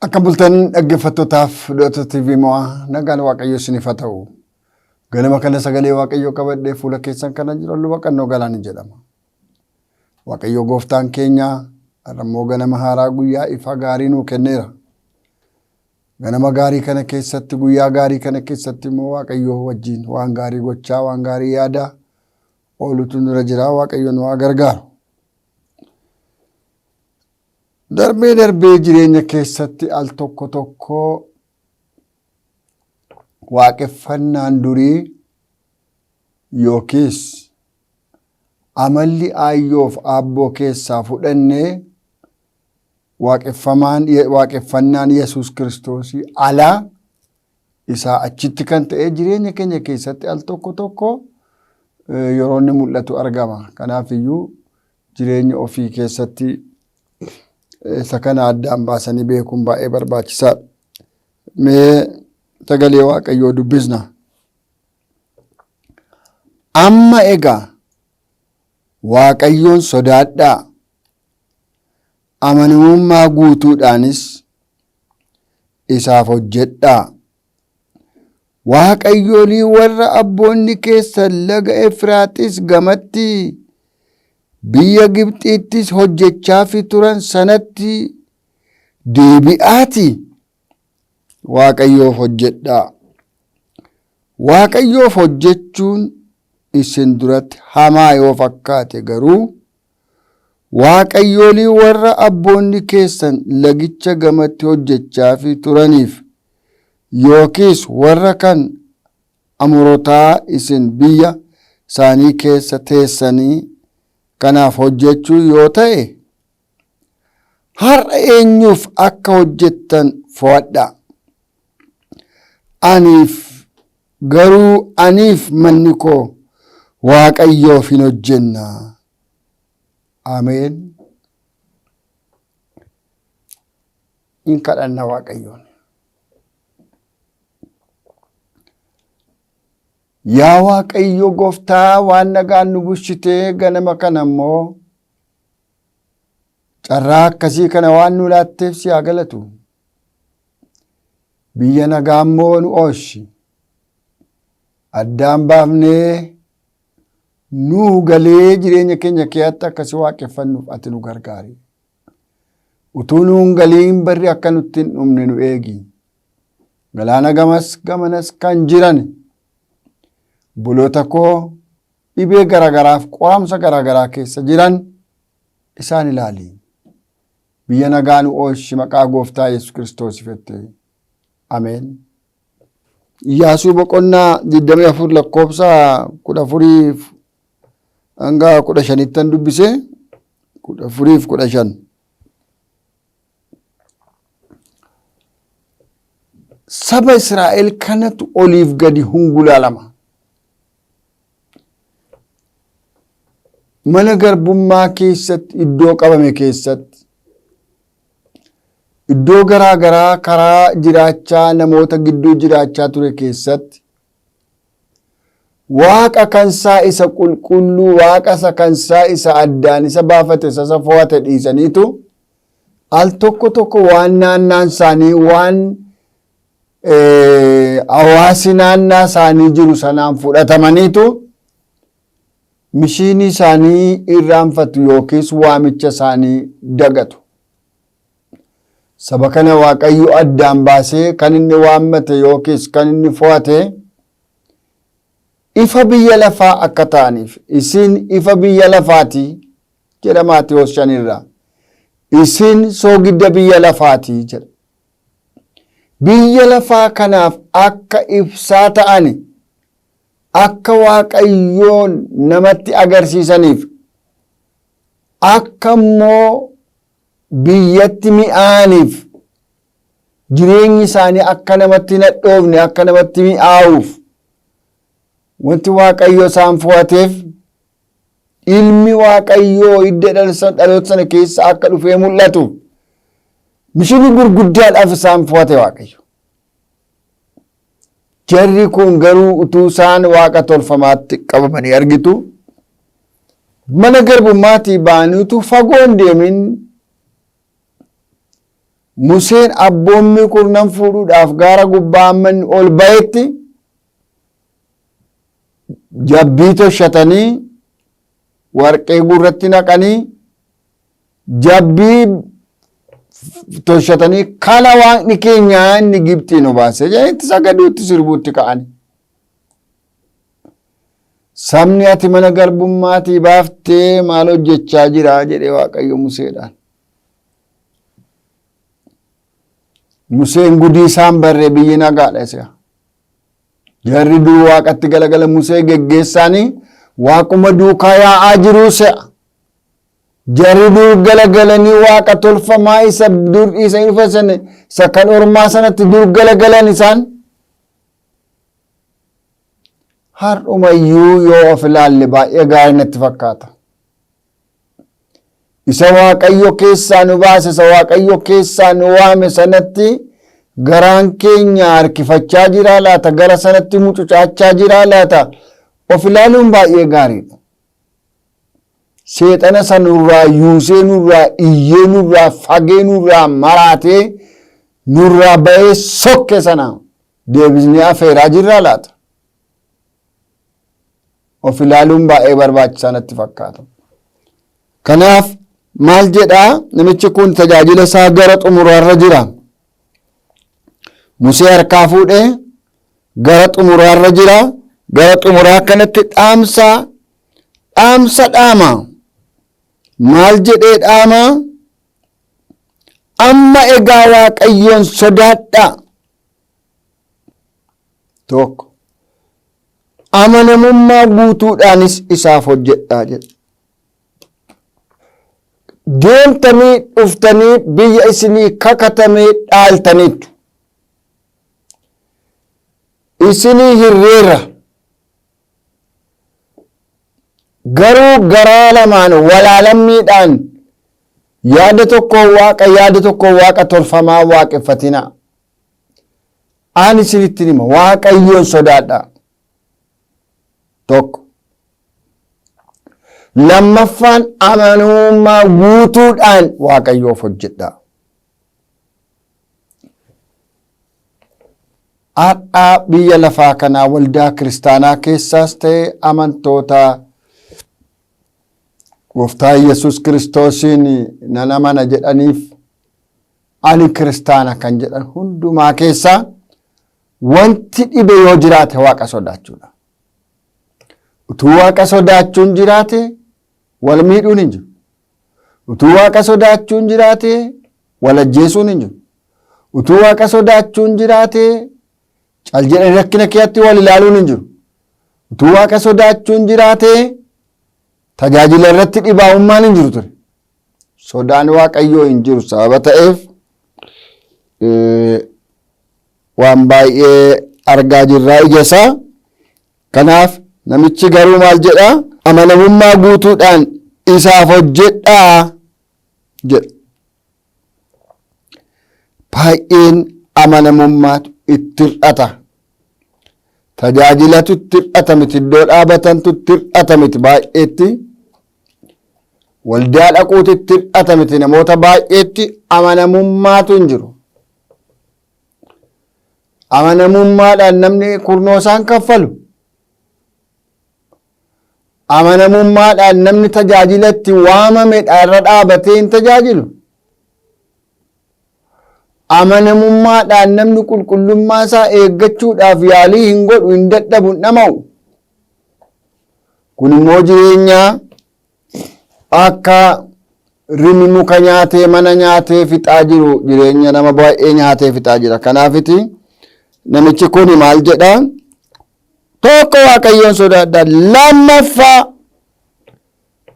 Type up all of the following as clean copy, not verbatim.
Akka bultan dhaggeeffattootaaf Dho'ota TV mo'aa nagaan Waaqayyo isiniif haa ta'u. Ganama kana sagalee Waaqayyo qabadhee fuula keessan kana jiru luba Qannoo Galaanii jedhama. Waaqayyo gooftaan keenya har'ammoo ganama haaraa guyyaa ifa gaarii nuu kenneera. Ganama gaarii kana keessatti guyyaa gaarii kana keessatti immoo Waaqayyo wajjin waan gaarii gochaa waan gaarii yaadaa oolutu nurra jira. Waaqayyo nu haa gargaaru. Darbee jireenya keessatti al tokko waaqeffannaan durii yookiis amalli aayyoof aabboo keessaa fudhannee waaqeffannaan Yesuus Kiristoos alaa isaa achitti kan ta'e jireenya keenya keessatti al tokko yeroo inni mul'atu argama. Kanaaf iyyuu jireenya ofii keessatti isa kana addaan baasanii beekuun baay'ee barbaachisaadha. Mee sagalee Waaqayyoo dubbisna. Amma egaa Waaqayyoon sodaadhaa, amanamummaa guutuudhaanis isaaf hojjedhaa. Waaqayyoolii warra abboonni keessan laga Efraaxiis gamatti biyya Gibxiittis hojjechaa fi turan sanatti deebi'aatii Waaqayyoof hojjedhaa. Waaqayyoof hojjechuun isin duratti hamaa yoo fakkaate garuu Waaqayyoolii warra abboonni keessan lagicha gamatti hojjechaa fi turaniif yookiis warra kan Amoorotaa isin biyya isaanii keessa teessanii kanaaf hojjechuu yoo ta'e har'a eenyuuf akka hojjettan fo'adhaa. Aniif manni koo Waaqayyoof hin hojjenna. Ameen. In kadhanna Waaqayyoon. Yaa Waaqayyo gooftaa waan nagaan nu bulchitee ganama kana immoo carraa akkasii kana waan nu laatteef si haa galatu. Biyya nagaa immoo nu oolchi. Addaan baafnee nuu galee jireenya keenya keessatti akkasii waaqeffannuuf ati nu gargaari. Utuu nuun galiin barri akka nutti hin dhumne nu eegi. Galaana gamas gamanas kan jiran buloota koo dhibee garagaraaf qoramsa garagaraa keessa jiran isaan ilaali. Biyya nagaa nu oolchi maqaa gooftaa Yesuus Kiristoos fette. Ameen. Iyyaasuu boqonnaa 24 lakkoofsa 14 hanga 15 dubbise 14-15. Saba Israa'el kanatu oliif gadi hungulaalama. Mana garbummaa keessatti iddoo qabame keessatti iddoo garaa karaa jiraachaa namoota gidduu jiraachaa ture keessatti Waaqa kansaa isa qulqulluu Waaqa kansaa isa addaan isa baafate isa fo'ate dhiisaniitu al tokko waan naannaan isaanii waan hawaasi naannaa isaanii jiru sanaan fudhatamaniitu mishiinii isaanii irraanfatu yookiis waamicha isaanii dagatu. Saba kana Waaqayyo addaan baasee kan inni waammate yookiis kan inni fo'ate ifa biyya lafaa akka ta'aniif isin ifa biyya lafaati jedha Maatewos 5 isin soogidda biyya lafaati jedha. Biyya lafaa kanaaf akka ibsaa ta'ani akka Waaqayyoon namatti agarsiisaniif akka immoo biyyatti mi'aaniif jireenyi isaanii akka namatti nadhoofne akka namatti mi'aawuuf wanti Waaqayyo isaan fo'ateef ilmi Waaqayyoo hidda dhaloota sana keessa akka dhufee mul'atu mishiinii gurguddaadhaaf isaan fo'ate Waaqayyo. Jarri kun garuu utuu isaan Waaqa tolfamaatti qabamanii argitu mana garbummaatii ba'aniitu fagoon deemin Museen abboommii kurnan fuudhuudhaaf gaara gubbaa hammanni ol ba'etti jabbii toshatanii warqee gurratti naqanii jabbii toshatanii kana waaqni keenya inni Gibxii nu baase jedhanii sagaduutti sirbuutti ka'ani. Sabni ati mana garbummaatii baaftee maal hojjechaa jira jedhee Waaqayyo Museedhaan. Museen gudii isaan barree biyyi nagaadha isa. Jarri duu Waaqatti galagala Musee geggeessaanii Waaquma duukaa yaa'aa jiruu se'a. Jarri duu galagalanii Waaqa tolfamaa isa dur isa dhufesan isa kan ormaa sanatti dur galagalan isaan. Har'umayyuu yoo of ilaalle baay'ee gaarii natti fakkaata. Isa Waaqayyo keessaa nu baase, isa Waaqayyo keessaa nu waame sanatti garaan keenya harkifachaa jira laata? Gara sanatti mucucaachaa jira laata? Of ilaaluun baay'ee gaariidha. Seexana sanurraa yuusee nurraa iyyee nurraa fagee nurraa maraatee nurraa ba'ee sokke sana deebisnee afeeraa jirra laata? Of ilaaluun baay'ee barbaachisaa natti fakkaata. Kanaaf maal jedhaa namichi kun tajaajila isaa gara xumuraarra jira. Musee harkaa fuudhee gara xumuraarra jira. Gara xumuraa kanatti dhaamsa dhaama. Maal jedhee dhaama? Amma egaa Waaqayyoon sodaadhaa. Tokko. Amanamummaa guutuudhaanis isaaf hojjedhaa jedha. Deemtanii dhuftanii biyya isinii kakatamee dhaaltaniitu. Isinii hirreera. Garuu garaa lamaan walaalammiidhaan yaada tokko waaqa tolfamaa waaqeffatinaa. Ani isinitti hima Waaqayyoon sodaadhaa. Tokko. Lammaffaan amanamummaa guutuudhaan Waaqayyoof hojjedhaa. Har'aa biyya lafaa kanaa waldaa kiristaanaa keessaas ta'e amantoota Gooftaa Yesuus Kiristoosiin nan amana jedhaniif ani kiristaana kan jedhan hundumaa keessaa wanti dhibe yoo jiraate Waaqa sodaachuudha. Utuu Waaqa sodaachuun jiraate wal miidhuun hin jiru. Utuu Waaqa sodaachuun jiraate wal ajjeesuun hin jiru. Utuu Waaqa sodaachuun jiraate cal jedhanii rakkina keetti wal ilaaluun hin jiru. Utuu Waaqa sodaachuun jiraate tajaajila irratti dhibaa'ummaan hin jiru ture. Sodaan Waaqayyoo hin jiru sababa ta'eef waan baay'ee argaa jirraa ija isaa. Kanaaf namichi garuu maal jedha? Amanamummaa guutuudhaan isaaf hojjedhaa jedha. Baay'een amanamummaatu itti hir'ata. Tajaajilatu itti hir'ata miti. Iddoo dhaabatantu itti hir'ata miti baay'eetti. Waldaa dhaquutu itti hir'ata miti. Namoota baay'eetti amanamummaatu hin jiru. Amanamummaadhaan namni kurnoo isaan kaffalu. Amanamummaadhaan namni tajaajilatti waamamedha irra dhaabatee hin tajaajilu. Amanamummaadhaan namni qulqullummaa isaa eeggachuudhaaf yaalii hin godhu, hin dadhabu, hin dhama'u. Kun immoo jireenyaa akka rimi muka nyaatee mana nyaatee fixaa jiru jireenya nama baay'ee nyaatee fixaa jira. Kanaafiti namichi kun maal jedhaa? Tokko Waaqayyoon sodaadhaa. Lammaffaa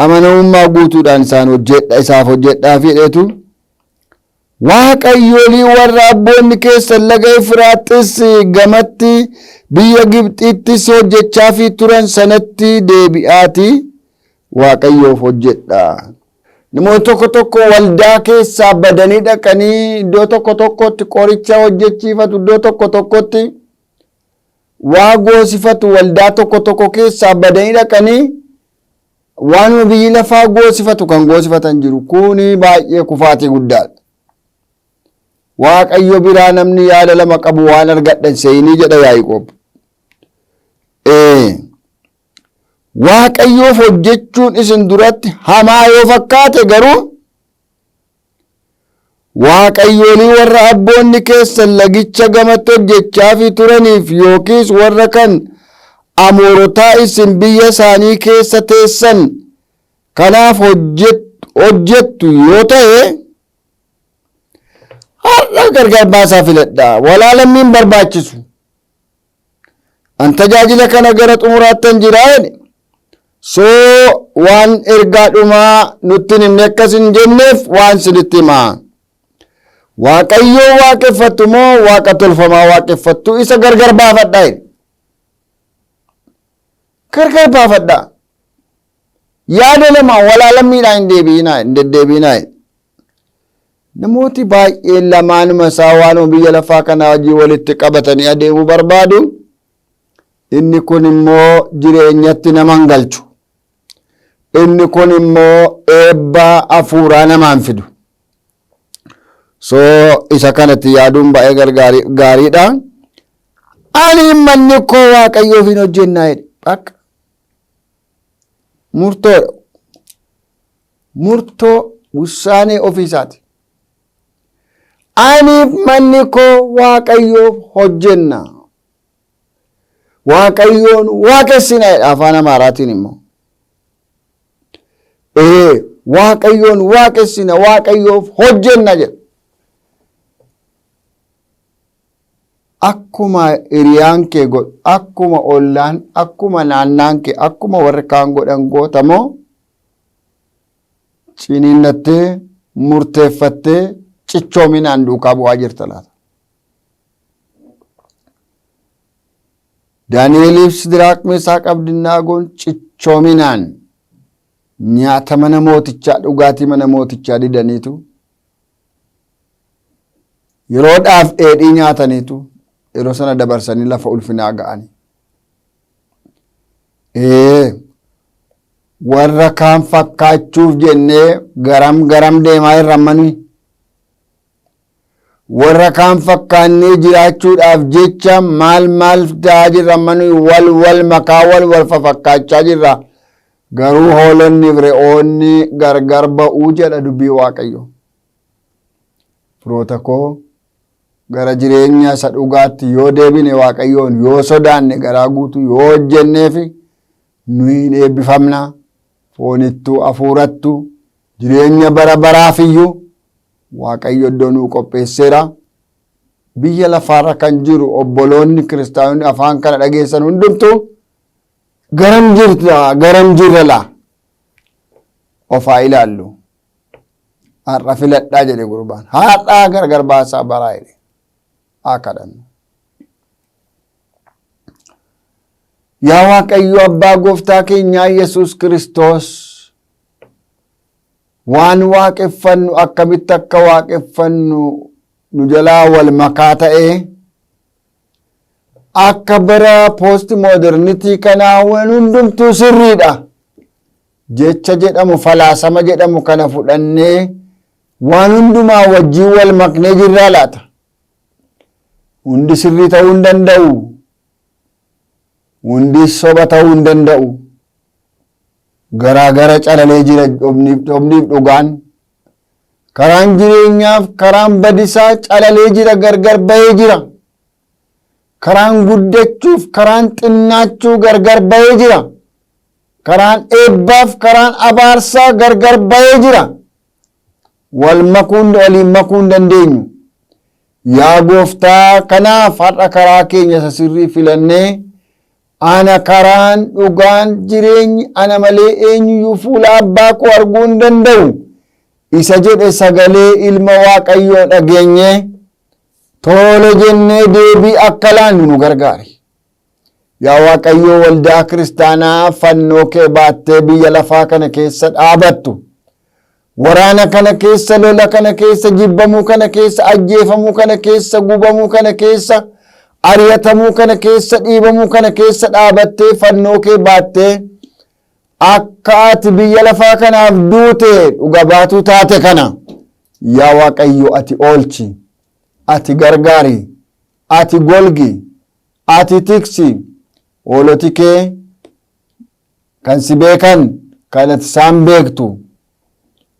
amanamummaa guutuudhaan isaaf hojjedhaa fidheetu Waaqayyoolii warra abboonni keessan laga Efraaxiis gamatti biyya Gibxiittis hojjechaa fi turan sanatti deebi'aatii Waaqayyoof hojjedhaa. Namoonni tokko tokko waldaa keessaa badanii dhaqanii iddoo tokko tokkotti qoricha hojjechiifatu, iddoo tokko tokkotti waa goosifatu. Waldaa tokko tokko keessaa badanii dhaqanii waanuma biyyi lafaa goosifatu kan goosifatan jiru. Kuni baay'ee kufaatii guddaadha. Waaqayyo biraa namni yaada lama qabu waan argadhan seeyinii jedha Yaaqoob. Waaqayyoof hojjechuun isin duratti hamaa yoo fakkaate garuu waaqayyoolii warra abboonni keessan lagicha gamatti hojjechaa fi turaniif yookiis warra kan Amoorotaa isin biyya isaanii keessa teessan kanaaf hojjettu yoo ta'e har'a gargar baasaa filadhaa. Walaalammiin barbaachisu. An tajaajila kana gara xumuraattan jiraa'edhe. Waan ergaa dhumaa nutti himne akkas hin jenneef waan sinitti himaa. Waaqayyoo waaqeffattu moo waaqa tolfamaa waaqeffattu isa gargar baafadhaa. Gargar baafadhaa. Yaada lama walaalammiidhaan hin deddeebiinaa. Namooti baay'een lamaanuma isaa waanuma biyya lafaa kanaa wajjin walitti qabatanii adeemuu barbaadu. Inni kun immoo jireenyatti nama hin galchu. Inni kun immoo eebbaa hafuuraa namaan fidu. Isa kanatti yaaduun baay'ee gaariidha. Ani manni koo waaqayyoof hin hojjennaa jedhe. Akka murtoo wusaanee ofiisaati. Ani manni koo waaqayyoof hojjenna. Waaqayyoon waaqessina jedha afaan Amaaraatiin immoo. Waaqayyoon waaqessina waaqayyoof hojjenna jedha. Akkuma hiriyaan kee godhu, akkuma ollaan, akkuma naannaan kee, akkuma warri kaan godhan gootamoo ciniinnattee murteeffattee cichoominaan duukaa bu'aa jirta laata. Daani'eliif Sidiraaq Meesaaq Abdannaagoon cichoominaan nyaata mana mootichaa dhugaatii mana mootichaa didaniitu yeroodhaaf dheedhii nyaataniitu yeroo sana dabarsanii lafa ulfinaa ga'ani. Warra kaan fakkaachuuf jennee garam deemaa hin rammanuu. Warra kaan fakkaannee jiraachuudhaaf jecha maal ta'aa jirra rammanuu wal makaa wal fakkaachaa jirra. Garuu hoolonni fi re'oonni gargar ba'uu jedha dubbii Waaqayyo. Firoota koo gara jireenya isa dhugaatti yoo deebine Waaqayyoon yoo sodaanne garaa guutuu yoo hojjenneefi nuyi hin eebbifamna. Foonittuu hafuurattuu jireenya bara baraafiyyuu Waaqayyo iddoo nuu qopheesseera. Biyya lafaarra kan jiru obboloonni kiristaanonni afaan kana dhageessan hundumtuu garam jirra laa ofaa ilaallu. Har'a filadhaa jedhe gurbaan. Har'aa gargar baasaa baraa jedhe. Haa kadhannu. Yaa Waaqayyo abbaa gooftaa keenyaa Yesuus Kiristoos waan waaqeffannu akkamitti akka waaqeffannu nu jalaa wal makaa ta'ee akka bara post modernitii kanaa waan hundumtuu sirriidha jecha jedhamu falaasama jedhamu kana fudhannee waan hundumaa wajjin wal maknee jirraa laata. Hundi sirrii ta'uu hin danda'u. Hundi soba ta'uu hin danda'u. Garaagara calalee jira dhobniif dhugaan. Karaan jireenyaaf karaan badisaa calalee jira gargar bahee jira. Karaan guddachuuf karaan xinnaachuu gargar bahee jira. Karaan eebbaaf karaan abaarsaa gargar bahee jira. Waliin makuu hin dandeenyu. Yaa gooftaa kanaaf har'a karaa keenya isa sirrii filannee ana karaan dhugaan jireenyi ana malee eenyuyyuu fuula abbaa koo arguu hin danda'u isa jedhe sagalee ilma Waaqayyoo dhageenye tole jennee deebii akka laannu nu gargaari. Yaa Waaqayyoo waldaa kiristaanaa fannoo kee baattee biyya lafaa kana keessa dhaabattu. Waraana kana keessa, lola kana keessa, jibbamuu kana keessa, ajjeefamuu kana keessa, gubamuu kana keessa, ariyatamuu kana keessa, dhiibamuu kana keessa dhaabattee fannoo kee baattee akka ati biyya lafaa kanaaf duute dhuga baatuu taate kana yaa Waaqayyo ati oolchi. ati gargaari, ati golgi, ati tiksi, hooloti kee kan si beekan kan ati isaan beektu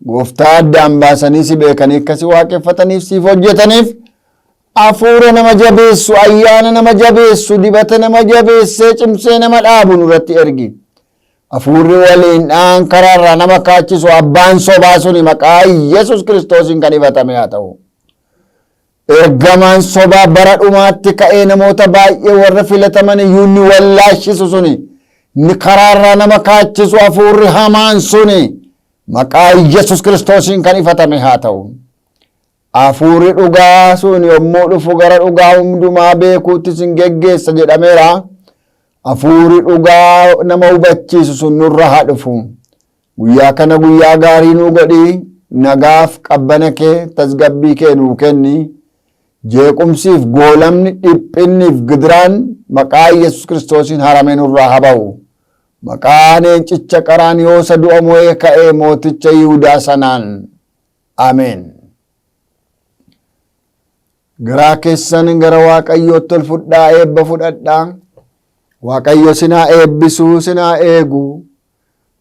gooftaa addaan baasanii si beekanii akkasi waaqeffataniif siif hojjetaniif hafuura nama jabeessu, ayyaana nama jabeessu, dibata nama jabeessee cimsee nama dhaabu nurratti ergi. Hafuurri waliin dhaan karaarraa nama kaachisu abbaan sobaa suni maqaa Yesus Kiristoosiin kan ifatame haa ta'u. Ergamaan sobaa bara dhumaatti ka'ee namoota baay'ee warra filataman iyyuu ni wallaashisu suni ni karaarraa nama kaachisu hafuurri hamaan suni maqaa Yesus Kiristoosiin kan ifatame haa ta'u. Hafuurri dhugaa sun yommuu dhufu gara dhugaa hundumaa beekuutti sin geggeessa jedhameera. Hafuurri dhugaa nama hubachiisu sun nurra haa dhufu. Guyyaa kana guyyaa gaarii nuu godhi, nagaaf qabbana kee tasgabbii kee nuu kenni. Jeequmsiif goolamni dhiphinniif gidiraan maqaa Yesus Kiristoosiin haramee nurraa haa ba'u. Maqaa leencicha Qaraaniyoosa du'a mo'ee ka'ee mooticha Yihudaa sanaan. Ameen. Garaa keessan gara Waaqayyootti ol fudhaa eebba fudhadhaa. Waaqayyo sinaa eebbisuu sinaa eegu.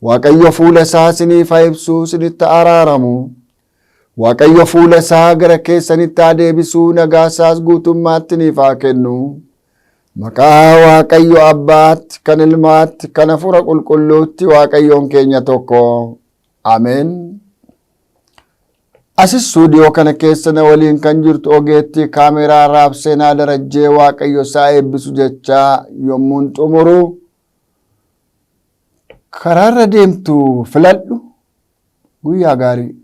Waaqayyo fuula isaa siniif haa ibsuu sinitti araaramu. Waaqayyo fuula isaa gara keessanitti haa deebisuu nagaa isaas guutummaatti niif haa kennu. Maqaa Waaqayyo Abbaatti kan Ilmaatti kan Hafuura Qulqulluutti Waaqayyoon keenya tokko. Ameen. Asis stuudiyoo kana keessa na waliin kan jirtu ogeetti kaameraa Raabseenaa Darajjee Waaqayyo isaa eebbisu jechaa yommuun xumuru karaarra deemtu filadhu. Guyyaa gaarii.